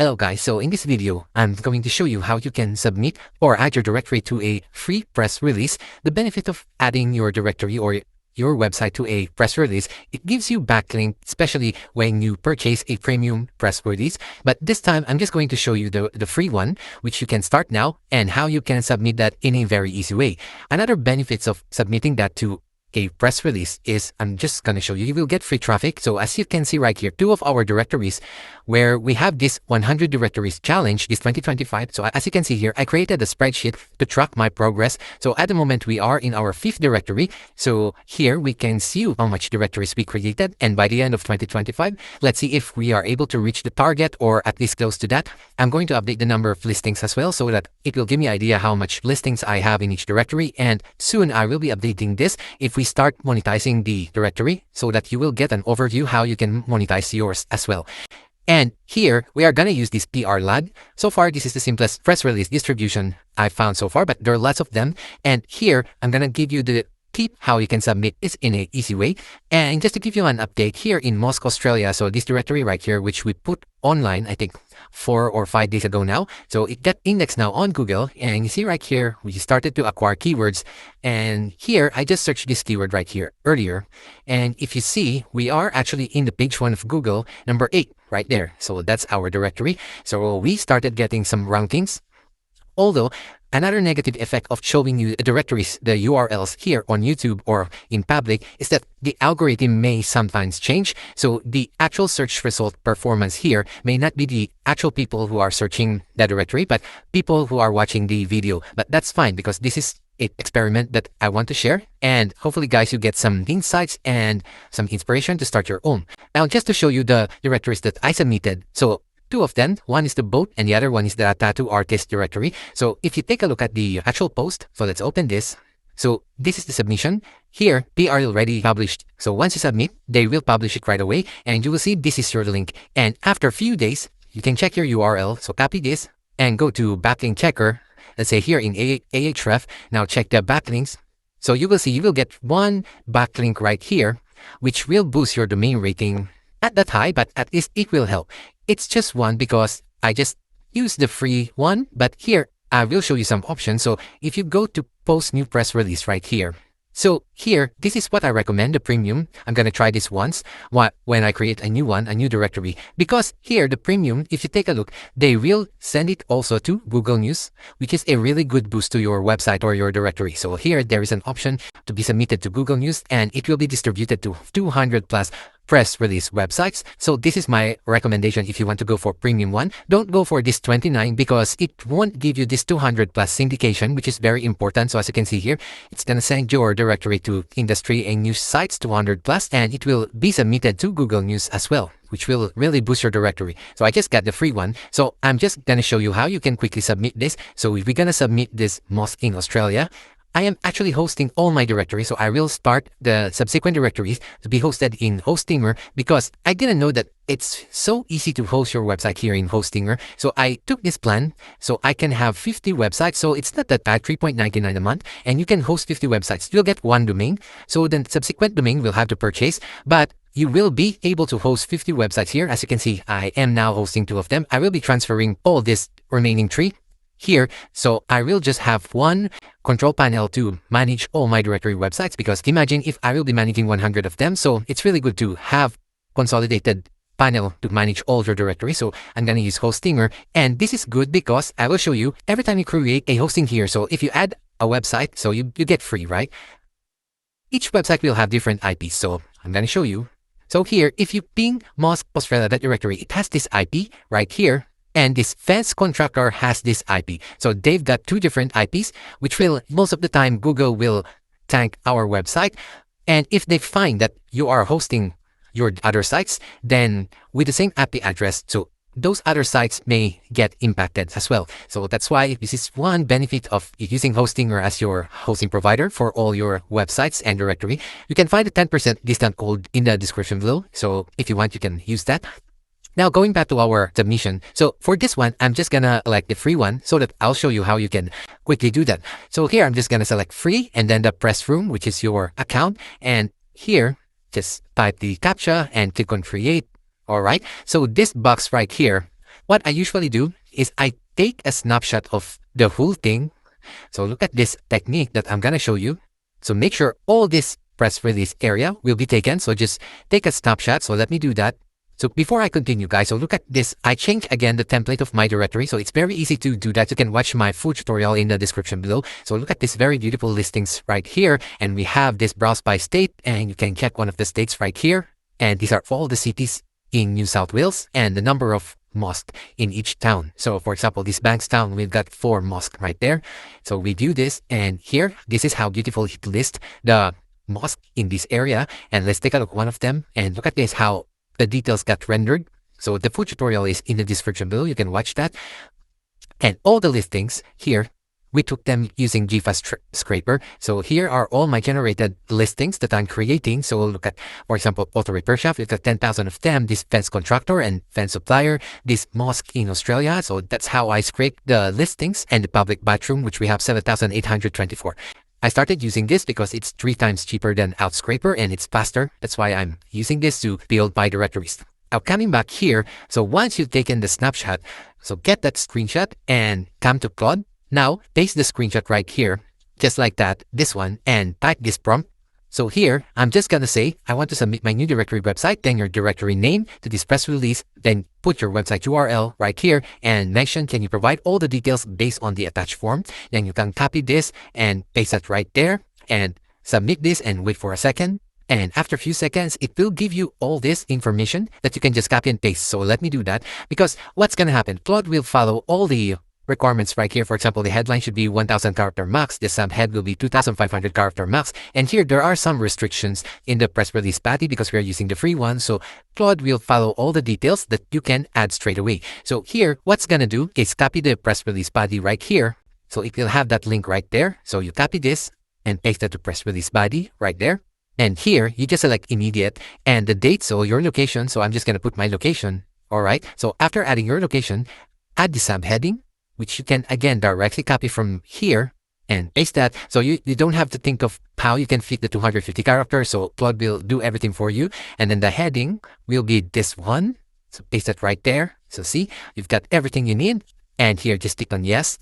Hello guys, so in this video, I'm going to show you how you can submit or add your directory to a free press release. The benefit of adding your directory or your website to a press release, it gives you backlink, especially when you purchase a premium press release. But this time, I'm just going to show you the free one, which you can start now, and how you can submit that in a very easy way. Another benefits of submitting that to a press release is, I'm just going to show you, you will get free traffic. So as you can see right here, two of our directories where we have this 100 directories challenge, this 2025. So as you can see here, I created a spreadsheet to track my progress. So at the moment we are in our 5th directory. So here we can see how much directories we created. And by the end of 2025, let's see if we are able to reach the target or at least close to that. I'm going to update the number of listings as well so that it will give me an idea how much listings I have in each directory. And soon I will be updating this if we start monetizing the directory so that you will get an overview how you can monetize yours as well. And here we are going to use this PR lag. So far, this is the simplest press release distribution I've found so far, but there are lots of them. And here I'm going to give you the tip how you can submit this in an easy way. And just to give you an update here in Moscow, Australia, so this directory right here, which we put online, I think 4 or 5 days ago now. So it got indexed now on Google, and you see right here, we started to acquire keywords. And here, I just searched this keyword right here earlier. And if you see, we are actually in the page 1 of Google, number 8 right there. So that's our directory. So we started getting some rankings. Although, another negative effect of showing you the directories, the URLs here on YouTube or in public is that the algorithm may sometimes change. So the actual search result performance here may not be the actual people who are searching the directory, but people who are watching the video. But that's fine because this is an experiment that I want to share. And hopefully guys, you get some insights and some inspiration to start your own. Now, just to show you the directories that I submitted. So 2 of them, one is the boat and the other one is the tattoo artist directory. So if you take a look at the actual post, so let's open this. So this is the submission. Here, PR already published. So once you submit, they will publish it right away and you will see this is your link. And after a few days, you can check your URL. So copy this and go to backlink checker. Let's say here in Ahref, now check the backlinks. So you will see you will get one backlink right here, which will boost your domain rating. Not that high, but at least it will help. It's just one because I just use the free one, but here I will show you some options. So if you go to post new press release right here. So here, this is what I recommend, the premium. I'm going to try this once when I create a new one, a new directory. Because here, the premium, if you take a look, they will send it also to Google News, which is a really good boost to your website or your directory. So here, there is an option to be submitted to Google News and it will be distributed to 200 plus press release websites. So this is my recommendation if you want to go for premium one. Don't go for this 29 because it won't give you this 200 plus syndication, which is very important. So as you can see here, it's going to send your directory to industry and news sites 200 plus, and it will be submitted to Google News as well, which will really boost your directory. So I just got the free one. So I'm just going to show you how you can quickly submit this. So if we're going to submit this Mosque in Australia, I am actually hosting all my directories, so I will start the subsequent directories to be hosted in Hostinger because I didn't know that it's so easy to host your website here in Hostinger. So I took this plan so I can have 50 websites. So it's not that bad, $3.99 a month, and you can host 50 websites. You'll get one domain. So then subsequent domain will have to purchase, but you will be able to host 50 websites here. As you can see, I am now hosting 2 of them. I will be transferring all this remaining 3 here. So I will just have one control panel to manage all my directory websites because imagine if I will be managing 100 of them. So it's really good to have consolidated panel to manage all your directories. So I'm going to use Hostinger, and this is good because I will show you every time you create a hosting here. So if you add a website, so you get free, right? Each website will have different IPs. So I'm going to show you. So here, if you ping Mosque Australia directory, it has this IP right here. And this fence contractor has this IP. So they've got 2 different IPs, which will, most of the time, Google will tank our website. And if they find that you are hosting your other sites, then with the same IP address, so those other sites may get impacted as well. So that's why this is one benefit of using Hostinger as your hosting provider for all your websites and directory. You can find a 10% discount code in the description below. So if you want, you can use that. Now, going back to our submission. So for this one, I'm just going to select the free one so that I'll show you how you can quickly do that. So here, I'm just going to select free and then the press room, which is your account. And here, just type the CAPTCHA and click on create. All right. So this box right here, what I usually do is I take a snapshot of the whole thing. So look at this technique that I'm gonna show you. So make sure all this press release area will be taken. So just take a snapshot. So let me do that. So before I continue, guys, so look at this. I changed again the template of my directory. So it's very easy to do that. You can watch my full tutorial in the description below. So look at this very beautiful listings right here. And we have this browse by state, and you can check one of the states right here. And these are all the cities in New South Wales and the number of mosques in each town. So for example, this Bankstown, we've got 4 mosques right there. So we view this, and here, this is how beautiful it lists the mosque in this area. And let's take a look at one of them, and look at this, how the details got rendered. So the full tutorial is in the description below. You can watch that. And all the listings here, we took them using GFast Scraper. So here are all my generated listings that I'm creating. So look at, for example, auto repair shop. We've got 10,000 of them. This fence contractor and fence supplier. This mosque in Australia. So that's how I scrape the listings. And the public bathroom, which we have 7,824. I started using this because it's 3 times cheaper than Outscraper and it's faster. That's why I'm using this to build my directories. Now coming back here, so once you've taken the snapshot, so get that screenshot and come to Claude. Now paste the screenshot right here, just like that, this one, and type this prompt. So here, I'm just gonna say, I want to submit my new directory website, then your directory name to this press release, then put your website URL right here and mention, can you provide all the details based on the attached form? Then you can copy this and paste it right there and submit this and wait for a second. And after a few seconds, it will give you all this information that you can just copy and paste. So let me do that, because what's gonna happen? Claude will follow all the requirements right here. For example, the headline should be 1000 character max, the subhead will be 2500 character max, and here there are some restrictions in the press release body because we are using the free one. So Claude will follow all the details that you can add straight away. So here, what's gonna do is copy the press release body right here. So it will have that link right there. So you copy this and paste it to press release body right there. And here, you just select immediate and the date, so your location. So I'm just gonna put my location. All right. So after adding your location, add the subheading, which you can again directly copy from here and paste that. So you don't have to think of how you can fit the 250 characters. So Claude will do everything for you. And then the heading will be this one. So paste that right there. So see, you've got everything you need. And here, just click on yes.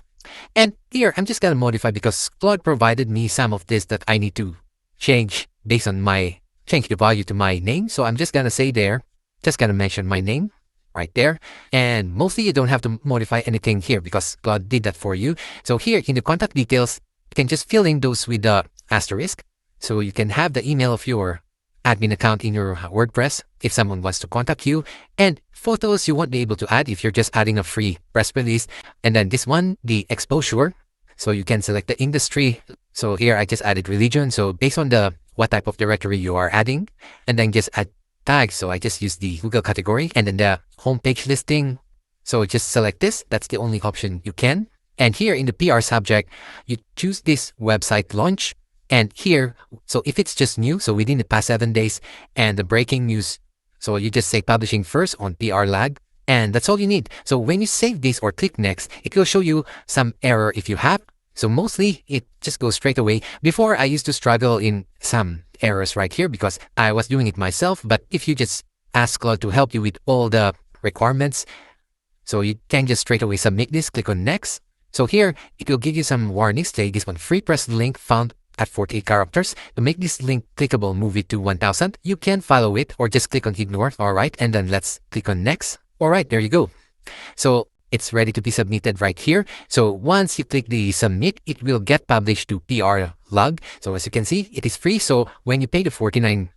And here, I'm just going to modify because Claude provided me some of this that I need to change based on change the value to my name. So I'm just going to say there, just going to mention my name right there. And mostly you don't have to modify anything here because Claude did that for you. So here in the contact details, you can just fill in those with the asterisk. So you can have the email of your admin account in your WordPress if someone wants to contact you. And photos you won't be able to add if you're just adding a free press release. And then this one, the exposure. So you can select the industry. So here I just added religion. So based on what type of directory you are adding, and then just add tags. So I just use the Google category and then the homepage listing. So just select this. That's the only option you can. And here in the PR subject, you choose this website launch. And here, so if it's just new, so within the past 7 days, and the breaking news, so you just say publishing first on PR lag, and that's all you need. So when you save this or click next, it will show you some error if you have. So mostly it just goes straight away. Before I used to struggle in some errors right here because I was doing it myself. But if you just ask Claude to help you with all the requirements, so you can just straight away submit this, click on next. So here it will give you some warnings. Say this one, free press link found at 48 characters. To make this link clickable, move it to 1000. You can follow it or just click on ignore. All right. And then let's click on next. All right, there you go. So it's ready to be submitted right here. So once you click the submit, it will get published to PR log. So as you can see, it is free. So when you pay the $49,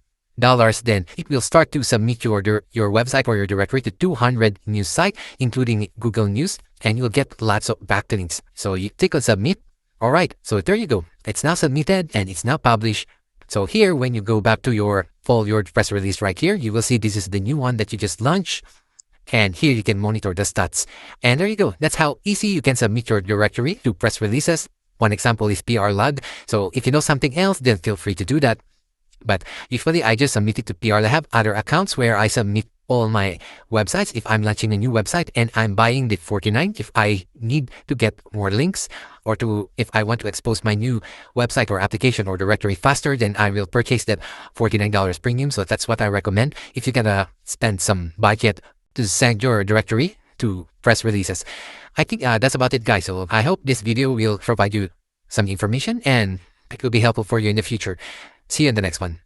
then it will start to submit your website or your directory to 200 news sites, including Google News, and you'll get lots of backlinks. So you click on submit. All right, so there you go. It's now submitted and it's now published. So here, when you go back to your press release right here, you will see this is the new one that you just launched. And here you can monitor the stats. And there you go. That's how easy you can submit your directory to press releases. One example is PR log. So if you know something else, then feel free to do that. But usually I just submit it to PR. I have other accounts where I submit all my websites if I'm launching a new website and I'm buying the 49 if I need to get more links or if I want to expose my new website or application or directory faster, then I will purchase that $49 premium. So that's what I recommend. If you're gonna spend some budget to send your directory to press releases. I think that's about it, guys. So I hope this video will provide you some information and it will be helpful for you in the future. See you in the next one.